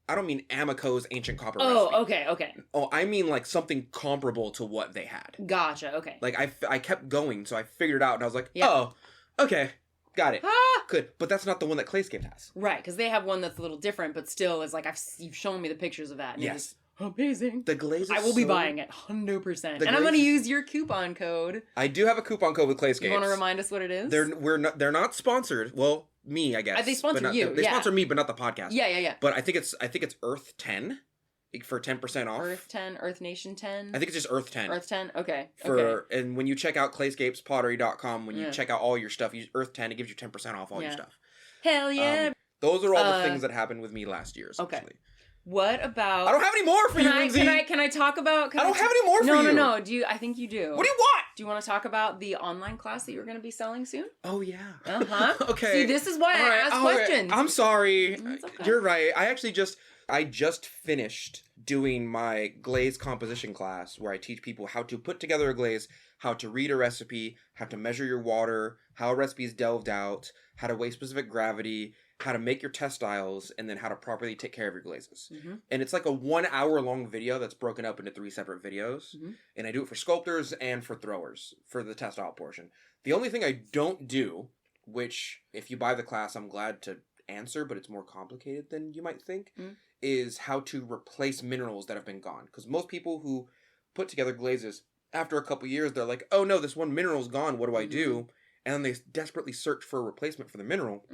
I don't mean Amico's ancient copper recipe. Oh, okay. Oh, I mean like something comparable to what they had. Gotcha, okay. Like I kept going, so I figured it out, and I was like, oh, okay, got it. Good. But that's not the one that Clayscape has. Right, because they have one that's a little different, but still is like, you've shown me the pictures of that. And yes. Amazing. The glaze I will be buying it 100%. And I'm going to use your coupon code. I do have a coupon code with Clayscapes. You want to remind us what it is? They're not sponsored. Well, me, I guess. They sponsor you. They sponsor me, but not the podcast. Yeah. But I think it's Earth 10 for 10% off. Earth 10, Earth Nation 10. I think it's just Earth 10. Earth 10. Okay. And when you check out clayscapespottery.com, when you check out all your stuff, use Earth 10, it gives you 10% off all your stuff. Hell yeah. Those are all the things that happened with me last year, essentially. Okay. What about? I don't have any more for you, Lindsey. Can I talk about? I don't have any more for you. No. I think you do. What do you want? Do you want to talk about the online class that you're going to be selling soon? Oh yeah. Okay. See, this is why I ask questions. I'm sorry. Okay. You're right. I just finished doing my glaze composition class where I teach people how to put together a glaze, how to read a recipe, how to measure your water, how a recipe is delved out, how to weigh specific gravity, how to make your textiles, and then how to properly take care of your glazes. And it's like a 1 hour long video that's broken up into 3 separate videos. And I do it for sculptors and for throwers for the textile portion. The only thing I don't do, which if you buy the class, I'm glad to answer, but it's more complicated than you might think, is how to replace minerals that have been gone. Because most people who put together glazes, after a couple years, they're like, oh no, this one mineral's gone, what do I do? And then they desperately search for a replacement for the mineral.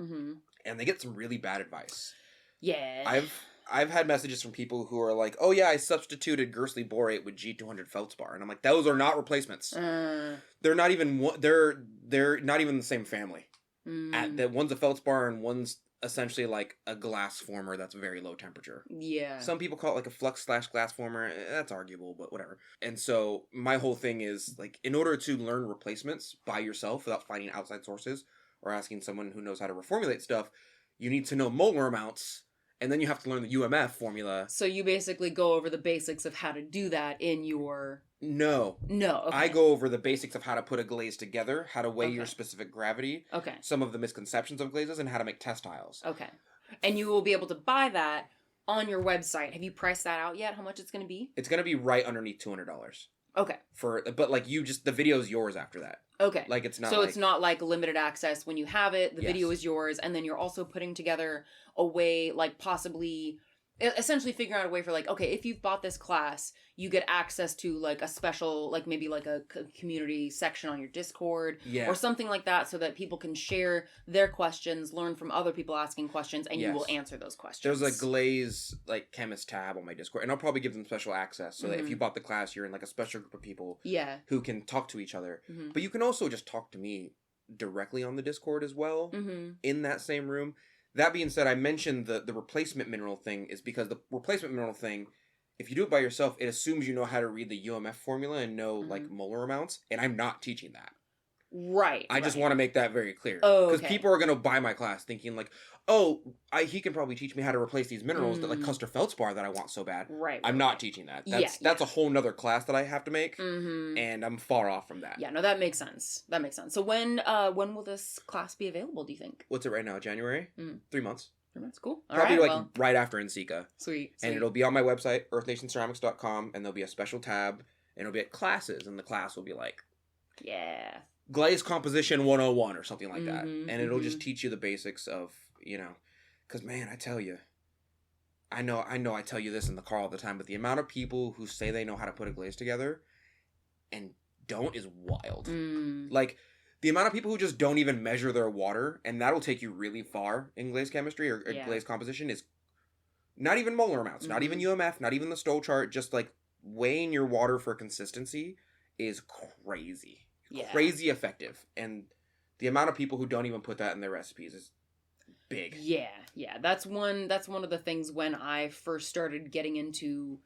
And they get some really bad advice. Yeah. I've had messages from people who are like, oh yeah, I substituted Gersley borate with G200 feldspar. And I'm like, those are not replacements. They're not even they're not even the same family. One's a feldspar and one's essentially like a glass former that's very low temperature. Yeah. Some people call it like a flux/glass former. That's arguable, but whatever. And so my whole thing is like, in order to learn replacements by yourself without finding outside sources or asking someone who knows how to reformulate stuff, you need to know molar amounts And then you have to learn the UMF formula. So you basically go over the basics of how to do that in your... No. Okay. I go over the basics of how to put a glaze together, how to weigh your specific gravity, some of the misconceptions of glazes, and how to make textiles. Okay. And you will be able to buy that on your website. Have you priced that out yet? How much it's going to be? It's going to be right underneath $200. Okay. But like the video is yours after that. Okay. Like it's not. So it's not like limited access when you have it. The video is yours, and then you're also putting together a way, like possibly, essentially figuring out a way for like, okay, if you've bought this class, you get access to like a special, like maybe like a community section on your Discord, or something like that, so that people can share their questions, learn from other people asking questions, and you will answer those questions. There's a glaze like chemist tab on my Discord, and I'll probably give them special access so that if you bought the class, you're in like a special group of people who can talk to each other. But you can also just talk to me directly on the Discord as well in that same room. That being said, I mentioned the replacement mineral thing is because the replacement mineral thing, if you do it by yourself, it assumes you know how to read the UMF formula and know like molar amounts, and I'm not teaching that. Right. I just want to make that very clear. Because people are going to buy my class thinking like, oh, he can probably teach me how to replace these minerals that like Custer Feldspar that I want so bad. Right. I'm not teaching that. That's a whole nother class that I have to make, and I'm far off from that. Yeah, no, that makes sense. So when will this class be available, do you think? What's it right now? January? 3 months. 3 months, cool. Probably right after NCECA. Sweet. And it'll be on my website, earthnationceramics.com, and there'll be a special tab, and it'll be at classes, and the class will be like... Yeah. Glaze Composition 101 or something like that. And it'll just teach you the basics of, because man, I tell you, I know I tell you this in the car all the time, but the amount of people who say they know how to put a glaze together and don't is wild. Like, the amount of people who just don't even measure their water, and that'll take you really far in glaze chemistry or glaze composition, is not even molar amounts, not even UMF, not even the Stoll chart, just like weighing your water for consistency is crazy. Crazy effective. And the amount of people who don't even put that in their recipes is big. Yeah. That's one of the things when I first started getting into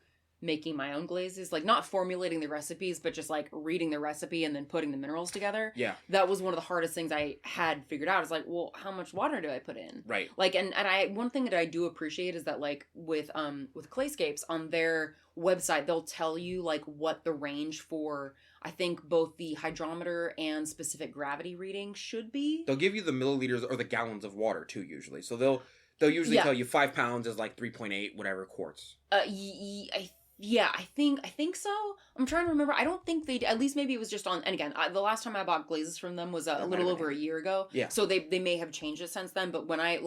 making my own glazes, like not formulating the recipes, but just like reading the recipe and then putting the minerals together. Yeah. That was one of the hardest things I had figured out. Is like, well, how much water do I put in? Right. Like, and one thing that I do appreciate is that like with Clayscapes on their website, they'll tell you like what the range for, I think, both the hydrometer and specific gravity reading should be. They'll give you the milliliters or the gallons of water too, usually. So they'll usually tell you 5 pounds is like 3.8 whatever quarts. I think so. I'm trying to remember. I don't think they, at least maybe it was just on, and again, the last time I bought glazes from them was a little over a year ago. Yeah. So they may have changed it since then, but when I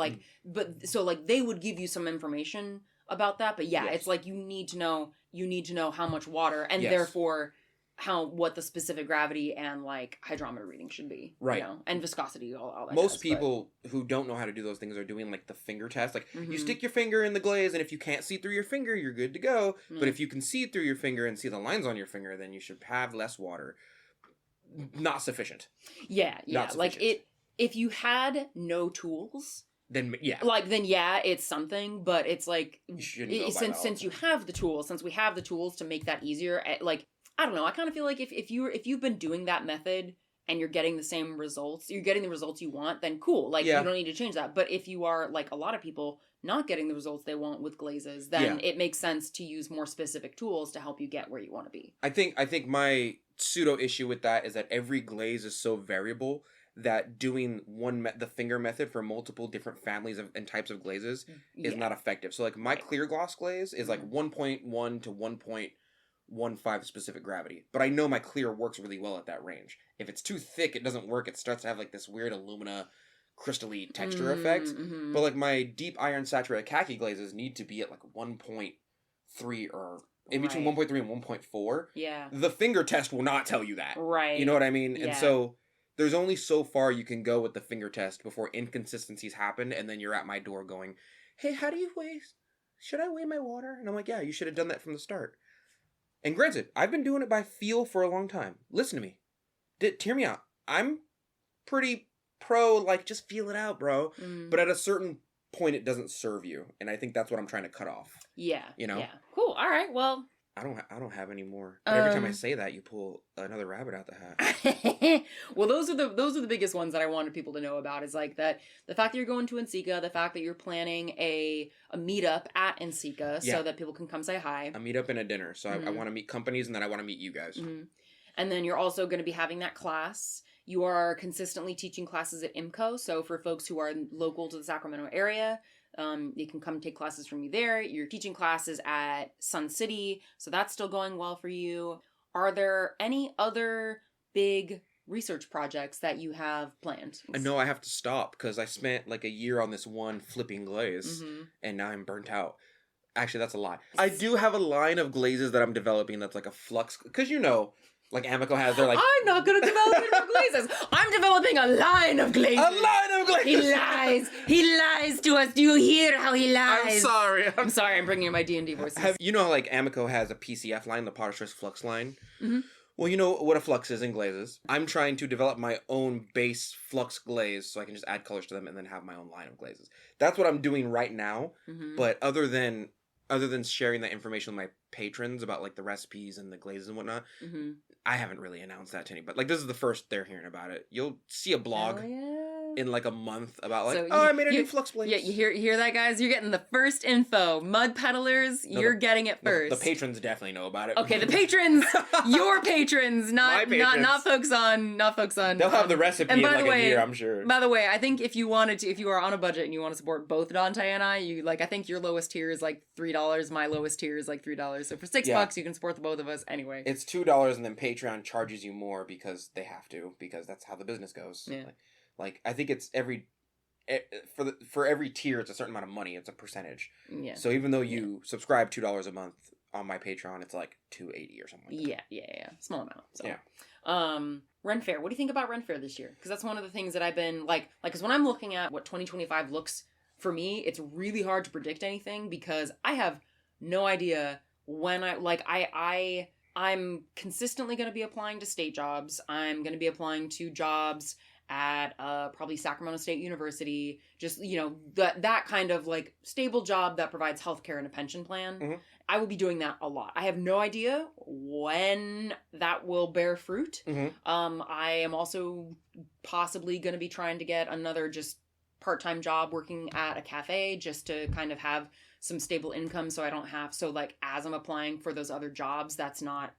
so they would give you some information about that, but it's like you need to know how much water, and therefore what the specific gravity and like hydrometer reading should be, right? And viscosity, all that. Most people who don't know how to do those things are doing like the finger test. Like you stick your finger in the glaze, and if you can't see through your finger, you're good to go. But if you can see through your finger and see the lines on your finger, then you should have less water. Not sufficient. Yeah. Like if you had no tools, then it's something. But it's like since you have the tools, since we have the tools to make that easier, like. I don't know. I kind of feel like if you've been doing that method and you're getting the same results, you're getting the results you want, then cool. Like you don't need to change that. But if you are like a lot of people not getting the results they want with glazes, then it makes sense to use more specific tools to help you get where you want to be. I think my pseudo issue with that is that every glaze is so variable that doing the finger method for multiple different families and types of glazes is not effective. So like my clear gloss glaze is like 1.1 to 1.15 specific gravity, but I know my clear works really well at that range. If it's too thick, it doesn't work. It starts to have like this weird alumina crystally texture effect. But like my deep iron saturated khaki glazes need to be at like 1.3 or in between 1.3 and 1.4. Yeah. The finger test will not tell you that. Right. You know what I mean? Yeah. And so there's only so far you can go with the finger test before inconsistencies happen, and then you're at my door going, hey, how do you weigh? Should I weigh my water? And I'm like, yeah, you should have done that from the start. And granted, I've been doing it by feel for a long time. Listen to me. Hear me out. I'm pretty pro, like, just feel it out, bro. But at a certain point, it doesn't serve you. And I think that's what I'm trying to cut off. Yeah. You know? Yeah. Cool. All right. Well, I don't have any more. But every time I say that, you pull another rabbit out the hat. Well, those are the biggest ones that I wanted people to know about. Is like that the fact that you're going to NCECA, the fact that you're planning a meetup at NCECA so that people can come say hi. A meetup and a dinner. So I want to meet companies, and then I want to meet you guys. Mm-hmm. And then you're also going to be having that class. You are consistently teaching classes at IMCO. So for folks who are local to the Sacramento area, you can come take classes from you there. You're teaching classes at Sun City, so that's still going well for you. Are there any other big research projects that you have planned? I know I have to stop because I spent like a year on this one flipping glaze, and now I'm burnt out. Actually, that's a lie. I do have a line of glazes that I'm developing that's like a flux, because like Amico has, they're like... I'm not going to develop any more glazes. I'm developing a line of glazes. A line of glazes! He lies. He lies to us. Do you hear how he lies? I'm sorry. I'm sorry. I'm bringing in my D&D voices. You know how like Amico has a PCF line, the Potter Choice Flux line? Mm-hmm. Well, you know what a flux is in glazes. I'm trying to develop my own base flux glaze so I can just add colors to them and then have my own line of glazes. That's what I'm doing right now. Mm-hmm. But other than sharing that information with my patrons about like the recipes and the glazes and whatnot, I haven't really announced that to anybody. Like, this is the first they're hearing about it. You'll see a blog in like a month about like, I made a new flux glaze. Yeah, you hear that, guys? You're getting the first info. Mud peddlers, you're getting it first. The patrons definitely know about it. Okay, the patrons, your patrons, not folks on. They'll have the recipe in like a year, I'm sure. By the way, I think if you are on a budget and you want to support both Donte and I, I think your lowest tier is like $3. My lowest tier is like $3. So for $6, you can support the both of us anyway. It's $2, and then Patreon charges you more because they have to, because that's how the business goes. Yeah. Like I think it's for every tier, it's a certain amount of money. It's a percentage. Yeah. So even though you subscribe $2 a month on my Patreon, it's like $2.80 or something like that. Yeah. Small amount. So. Yeah. Ren Fair. What do you think about Ren Fair this year? Because that's one of the things that I've been because when I'm looking at what 2025 looks for me, it's really hard to predict anything because I have no idea when I'm consistently going to be applying to state jobs. I'm going to be applying to jobs at probably Sacramento State University, just, that kind of like stable job that provides healthcare and a pension plan. Mm-hmm. I will be doing that a lot. I have no idea when that will bear fruit. Mm-hmm. I am also possibly going to be trying to get another just part-time job working at a cafe just to kind of have some stable income so I don't have, as I'm applying for those other jobs, that's not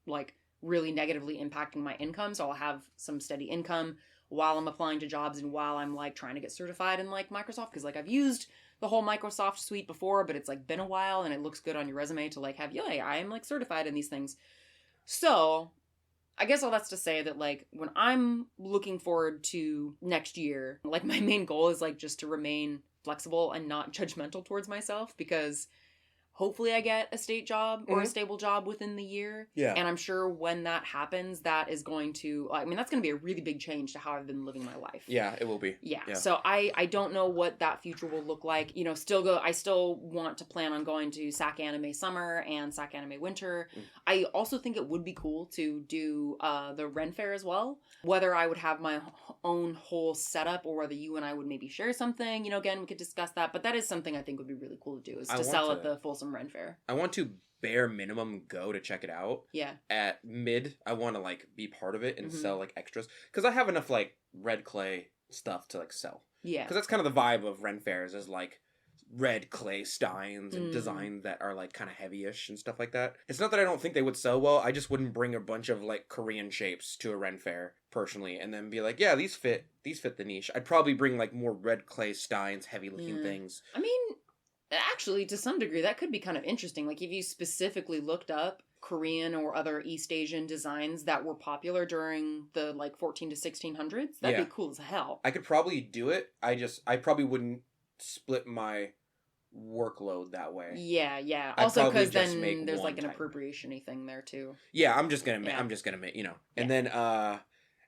like really negatively impacting my income. So I'll have some steady income while I'm applying to jobs and while I'm trying to get certified in Microsoft. Cause I've used the whole Microsoft suite before, but it's been a while and it looks good on your resume to have, I'm certified in these things. So I guess all that's to say that when I'm looking forward to next year, my main goal is just to remain flexible and not judgmental towards myself, because hopefully I get a state job or a stable job within the year. Yeah. And I'm sure when that happens, that is going to, that's going to be a really big change to how I've been living my life. Yeah, it will be. Yeah. So I don't know what that future will look like. I still want to plan on going to SAC Anime Summer and SAC Anime Winter. I also think it would be cool to do the Ren Fair as well. Whether I would have my own whole setup or whether you and I would maybe share something, again, we could discuss that. But that is something I think would be really cool to do, is to sell at the Folsom Ren Fair. I want to bare minimum go to check it out. Yeah. At mid, I want to be part of it and sell extras, because I have enough red clay stuff to sell. Yeah. Because that's kind of the vibe of Ren Fairs, is red clay steins and designs that are kind of heavy-ish and stuff like that. It's not that I don't think they would sell well. I just wouldn't bring a bunch of Korean shapes to a Ren Fair personally and then be yeah, these fit the niche. I'd probably bring more red clay steins, heavy looking things. I mean, actually, to some degree, that could be kind of interesting. If you specifically looked up Korean or other East Asian designs that were popular during the 14 to 1600s, that'd be cool as hell. I could probably do it. I probably wouldn't split my workload that way. Yeah. Also, because then there's an appropriation-y thing there too. Yeah, I'm just gonna make, and then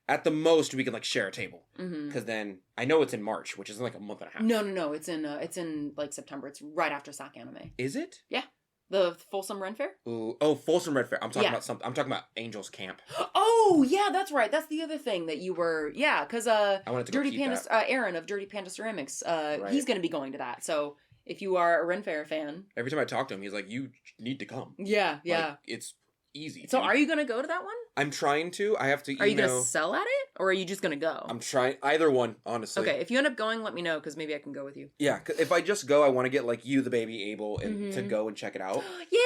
at the most we can share a table, because then I know it's in March, which is in a month and a half. No, it's in September. It's right after SAC Anime. Is it? Yeah. The Folsom Ren Fair? Ooh, Folsom Ren Fair. I'm talking about something. I'm talking about Angels Camp. Oh, yeah, that's right. That's the other thing that you were. Yeah, because I wanted to Dirty Panda, Aaron of Dirty Panda Ceramics, he's going to be going to that. So if you are a Ren Fair fan. Every time I talk to him, he's like, you need to come. Yeah, yeah. Like, it's easy. So are you going to go to that one? I'm trying to. I have to email. Are you going to sell at it, or are you just going to go? I'm trying. Either one, honestly. Okay, if you end up going, let me know, because maybe I can go with you. Yeah, 'cause if I just go, I want to get, like, you, the baby, Abel, and to go and check it out. Yeah!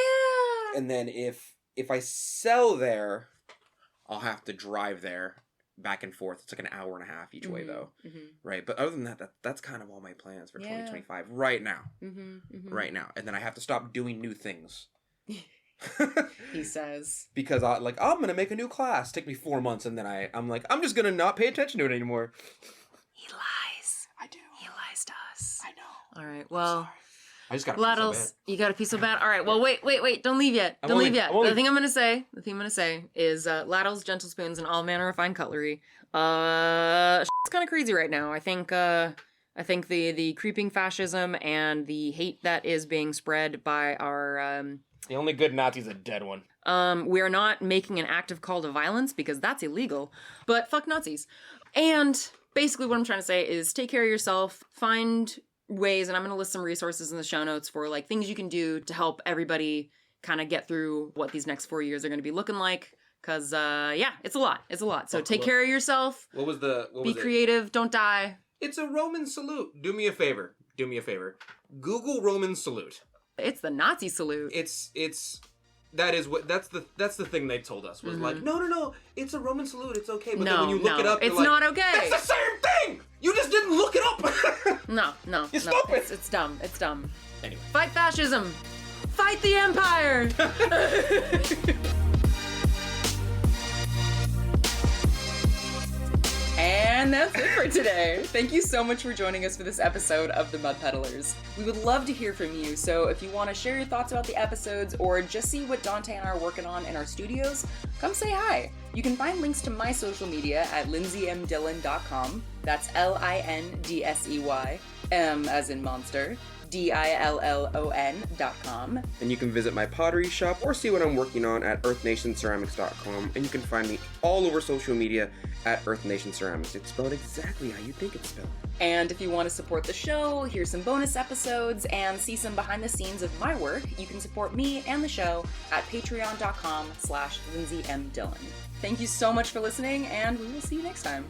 And then if I sell there, I'll have to drive there back and forth. It's like an hour and a half each way, though. Right? But other than that's kind of all my plans for 2025 right now. Right now. And then I have to stop doing new things. He says. Because I'm going to make a new class. Take me 4 months, and then I'm like, I'm just going to not pay attention to it anymore. He lies. I do. He lies to us. I know. All right, well... I just got a piece so bad. You got a piece so bad? All right, well, wait. Don't leave yet. Don't leave yet. The thing I'm going to say is ladles, gentle spoons, and all manner of fine cutlery. It's kind of crazy right now. I think the creeping fascism and the hate that is being spread by our... the only good Nazi's a dead one. We are not making an active call to violence because that's illegal. But fuck Nazis. And basically what I'm trying to say is take care of yourself. Find ways, and I'm going to list some resources in the show notes for like things you can do to help everybody kind of get through what these next 4 years are going to be looking like. Because, it's a lot. It's a lot. So take care of yourself. Be creative. Don't die. It's a Roman salute. Do me a favor. Google Roman salute. It's the Nazi salute. That's the thing they told us was like, no, it's a Roman salute, it's okay. But then when you look it up, it's not okay. That's the same thing. You just didn't look it up. No. You stupid. It's dumb. It's dumb. Anyway, fight fascism. Fight the empire. And that's it for today. Thank you so much for joining us for this episode of The Mud Peddlers. We would love to hear from you, so if you want to share your thoughts about the episodes or just see what Donte and I are working on in our studios, come say hi. You can find links to my social media at lindseymdillon.com. That's LINDSEY, M as in monster, DILLON.com. And you can visit my pottery shop or see what I'm working on at earthnationceramics.com. And you can find me all over social media at Earth Nation Ceramics. It's spelled exactly how you think it's spelled. And if you want to support the show, hear some bonus episodes, and see some behind the scenes of my work, you can support me and the show at patreon.com/Lindsey M Dillon. Thank you so much for listening, and we will see you next time.